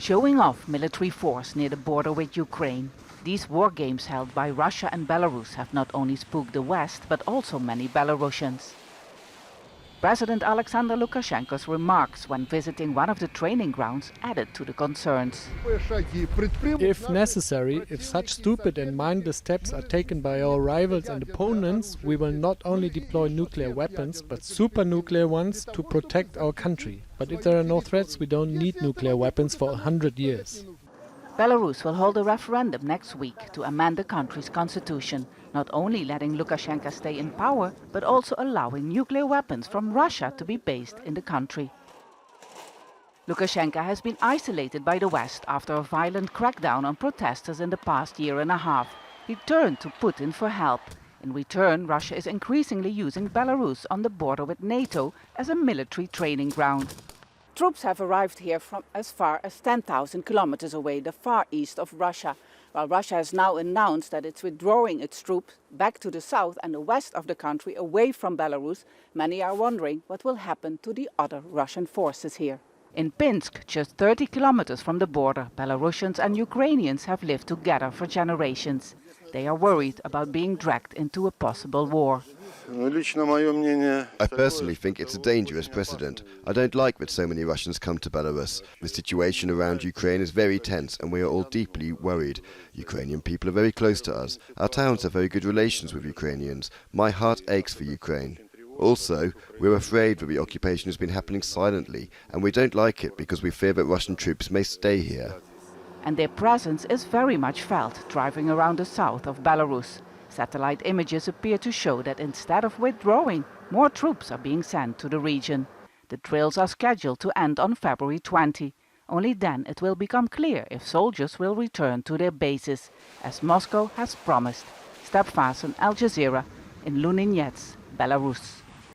Showing off military force near the border with Ukraine. These war games held by Russia and Belarus have not only spooked the West, but also many Belarusians. President Alexander Lukashenko's remarks when visiting one of the training grounds added to the concerns. If necessary, if such stupid and mindless steps are taken by our rivals and opponents, we will not only deploy nuclear weapons, but super-nuclear ones to protect our country. But if there are no threats, we don't need nuclear weapons for 100 years. Belarus will hold a referendum next week to amend the country's constitution, not only letting Lukashenko stay in power, but also allowing nuclear weapons from Russia to be based in the country. Lukashenko has been isolated by the West after a violent crackdown on protesters in the past year and a half. He turned to Putin for help. In return, Russia is increasingly using Belarus on the border with NATO as a military training ground. Troops have arrived here from as far as 10,000 kilometers away, the far east of Russia. While Russia has now announced that it's withdrawing its troops back to the south and the west of the country, away from Belarus, many are wondering what will happen to the other Russian forces here. In Pinsk, just 30 kilometers from the border, Belarusians and Ukrainians have lived together for generations. They are worried about being dragged into a possible war. I personally think it's a dangerous precedent. I don't like that so many Russians come to Belarus. The situation around Ukraine is very tense and we are all deeply worried. Ukrainian people are very close to us. Our towns have very good relations with Ukrainians. My heart aches for Ukraine. Also, we're afraid that the occupation has been happening silently, and we don't like it because we fear that Russian troops may stay here. And their presence is very much felt, driving around the south of Belarus. Satellite images appear to show that instead of withdrawing, more troops are being sent to the region. The drills are scheduled to end on February 20. Only then it will become clear if soldiers will return to their bases, as Moscow has promised. Vaessen, Al Jazeera, in Luninets, Belarus.